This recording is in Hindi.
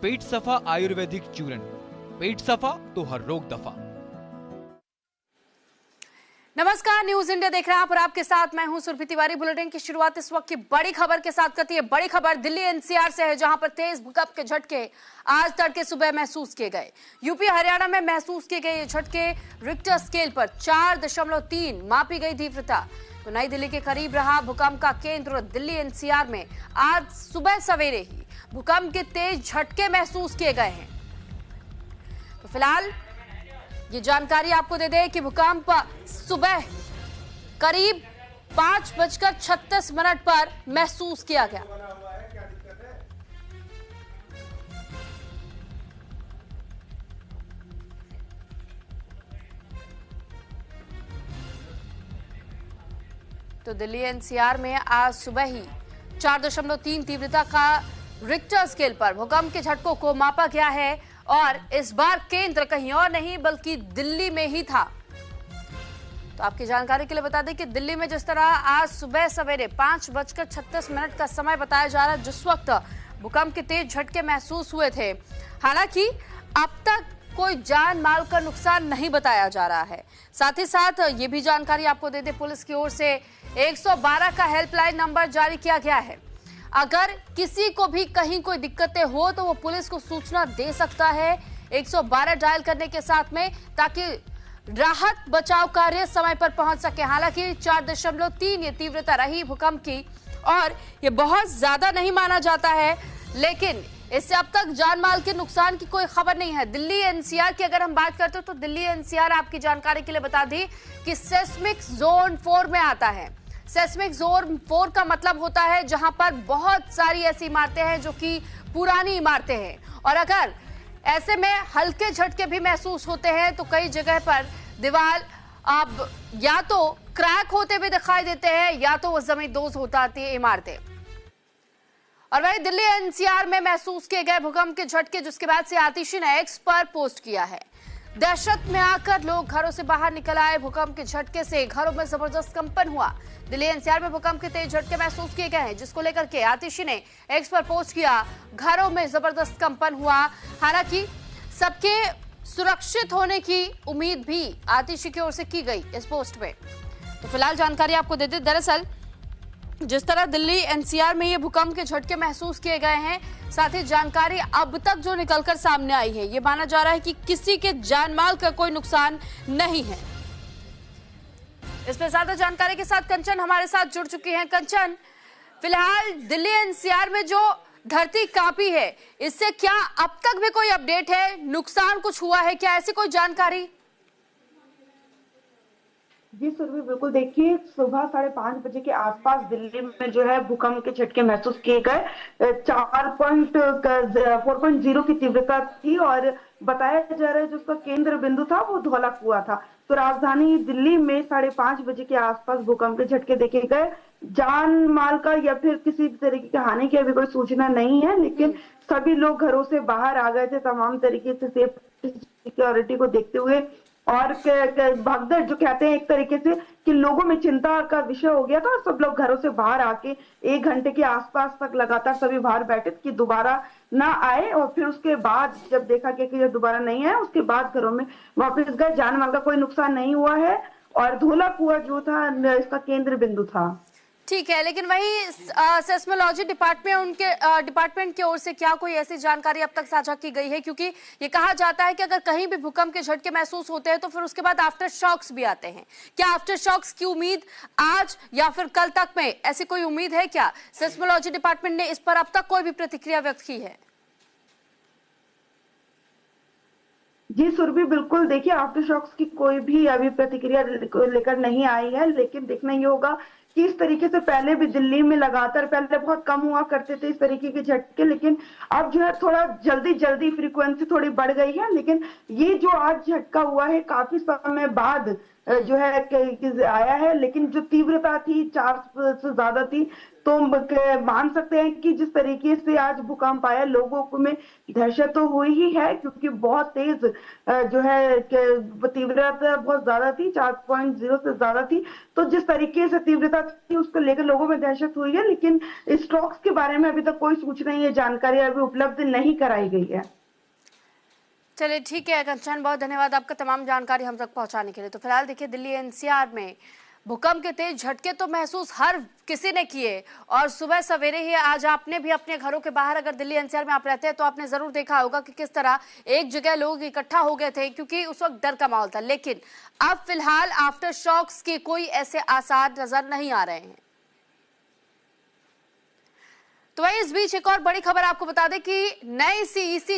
पेट सफा आयुर्वेदिक चूर्ण, पेट सफा तो हर रोग दफा। नमस्कार, न्यूज इंडिया देख रहे हैं आप और आपके साथ मैं हूं सुरभि तिवारी। बुलेटिन की शुरुआत इस वक्त की बड़ी खबर के साथ करती है। बड़ी खबर दिल्ली एनसीआर से है, जहां पर तेज भूकंप के झटके आज तड़के सुबह महसूस किए गए। यूपी हरियाणा में महसूस किए गए ये झटके रिक्टर स्केल पर 4.3 मापी गई तीव्रता। तो नई दिल्ली के करीब रहा भूकंप का केंद्र। दिल्ली एनसीआर में आज सुबह सवेरे ही भूकंप के तेज झटके महसूस किए गए हैं। तो फिलहाल ये जानकारी आपको दे दें कि भूकंप सुबह करीब 5:36 पर महसूस किया गया। तो दिल्ली एनसीआर में आज सुबह ही 4.3 तीव्रता का रिक्टर स्केल पर भूकंप के झटकों को मापा गया है और इस बार केंद्र कहीं और नहीं बल्कि दिल्ली में ही था। तो आपकी जानकारी के लिए बता दें कि दिल्ली में जिस तरह आज सुबह सवेरे 5:36 का समय बताया जा रहा है, जिस वक्त भूकंप के तेज झटके महसूस हुए थे, हालांकि अब तक कोई जान माल का नुकसान नहीं बताया जा रहा है। साथ ही साथ ये भी जानकारी आपको दे दें, पुलिस की ओर से 112 का हेल्पलाइन नंबर जारी किया गया है। अगर किसी को भी कहीं कोई दिक्कतें हो तो वो पुलिस को सूचना दे सकता है 112 डायल करने के साथ में, ताकि राहत बचाव कार्य समय पर पहुंच सके। हालांकि 4.3 ये तीव्रता रही भूकंप की और ये बहुत ज्यादा नहीं माना जाता है, लेकिन इससे अब तक जान माल के नुकसान की कोई खबर नहीं है। दिल्ली एनसीआर की अगर हम बात करते हैं तो दिल्ली एनसीआर आपकी जानकारी के लिए बता दी कि सेस्मिक जोन 4 में आता है। सेस्मिक जोन 4 का मतलब होता है जहां पर बहुत सारी ऐसी इमारतें हैं जो कि पुरानी इमारतें हैं, और अगर ऐसे में हल्के झटके भी महसूस होते हैं तो कई जगह पर दीवार अब या तो क्रैक होते हुए दिखाई देते हैं या तो वो जमींदोज हो जाती है इमारतें। और वही दिल्ली एनसीआर में महसूस किए गए भूकंप के झटके, जिसके बाद से आतिशी ने एक्स पर पोस्ट किया है। दहशत में आकर लोग घरों से बाहर निकल आए। भूकंप के झटके से घरों में जबरदस्त कंपन हुआ। दिल्ली एनसीआर में भूकंप के तेज झटके महसूस किए गए हैं, जिसको लेकर के आतिशी ने एक्स पर पोस्ट किया। घरों में जबरदस्त कंपन हुआ। हालांकि सबके सुरक्षित होने की उम्मीद भी आतिशी की ओर से की गई इस पोस्ट में। तो फिलहाल जानकारी आपको दे दें, दरअसल जिस तरह दिल्ली एनसीआर में ये भूकंप के झटके महसूस किए गए हैं, साथ ही जानकारी अब तक जो निकलकर सामने आई है, ये माना जा रहा है कि किसी के जान माल का कोई नुकसान नहीं है। इस पर ज्यादा जानकारी के साथ कंचन हमारे साथ जुड़ चुकी हैं। कंचन, फिलहाल दिल्ली एनसीआर में जो धरती कांपी है, इससे क्या अब तक भी कोई अपडेट है? नुकसान कुछ हुआ है क्या, ऐसी कोई जानकारी? जी सुरभि, बिल्कुल। देखिए, सुबह 5:30 बजे के आसपास दिल्ली में जो है भूकंप के झटके महसूस किए गए। 4.0 की तीव्रता थी और बताया जा रहा है जो उसका केंद्र बिंदु था वो धौलाकुआं था। तो राजधानी दिल्ली में 5:30 बजे के आसपास भूकंप के झटके देखे गए। जान माल का या फिर किसी तरीके की हानि की अभी कोई सूचना नहीं है, लेकिन सभी लोग घरों से बाहर आ गए थे तमाम तरीके से सेफ्टी सिक्योरिटी को देखते हुए। और भगदड़ जो कहते हैं एक तरीके से कि लोगों में चिंता का विषय हो गया था और सब लोग घरों से बाहर आके 1 घंटे के आसपास तक लगातार सभी बाहर बैठे कि दोबारा ना आए। और फिर उसके बाद जब देखा गया कि ये दोबारा नहीं आए, उसके बाद घरों में वापस गए। जान माल का कोई नुकसान नहीं हुआ है और धौलाकुआं जो था इसका केंद्र बिंदु था। ठीक है, लेकिन वही सेस्मोलॉजी डिपार्टमेंट की ओर से क्या कोई ऐसी जानकारी अब तक साझा की गई है? क्योंकि ये कहा जाता है कि अगर कहीं भी भूकंप के झटके महसूस होते हैं तो फिर उसके बाद आफ्टर शॉक्स भी आते हैं। क्या आफ्टर शॉक्स की उम्मीद आज या फिर कल तक में ऐसी कोई उम्मीद है क्या? सेस्मोलॉजी डिपार्टमेंट ने इस पर अब तक कोई भी प्रतिक्रिया व्यक्त की है? जी सुरभि, बिल्कुल। देखिए, आफ्टर शॉक्स की कोई भी अभी प्रतिक्रिया लेकर नहीं आई है, लेकिन देखना ये होगा कि इस तरीके से पहले भी दिल्ली में लगातार पहले बहुत कम हुआ करते थे इस तरीके के झटके, लेकिन अब जो है थोड़ा जल्दी फ्रीक्वेंसी थोड़ी बढ़ गई है। लेकिन ये जो आज झटका हुआ है काफी समय बाद जो है आया है, लेकिन जो तीव्रता थी 4 से ज्यादा थी। तो मान सकते हैं कि जिस तरीके से आज भूकंप आया, लोगों को में दहशत तो हुई ही है, क्योंकि बहुत तेज जो है तीव्रता बहुत ज्यादा थी, 4.0 से ज्यादा थी। तो जिस तरीके से तीव्रता थी उसको लेकर लोगों में दहशत हुई है, लेकिन स्ट्रोक्स के बारे में अभी तक कोई सूचना या जानकारी अभी उपलब्ध नहीं कराई गई है। चलिए ठीक है कंचन, बहुत धन्यवाद आपका तमाम जानकारी हम तक पहुंचाने के लिए। तो फिलहाल देखिए, दिल्ली एनसीआर में भूकंप के तेज झटके तो महसूस हर किसी ने किए, और सुबह सवेरे ही आज आपने भी अपने घरों के बाहर, अगर दिल्ली एनसीआर में आप रहते हैं तो आपने जरूर देखा होगा कि किस तरह एक जगह लोग इकट्ठा हो गए थे, क्योंकि उस वक्त डर का माहौल था। लेकिन अब फिलहाल आफ्टर शॉक्स के कोई ऐसे आसार नजर नहीं आ रहे हैं। तो वही इस बीच एक और बड़ी खबर आपको बता दें कि नए सीईसी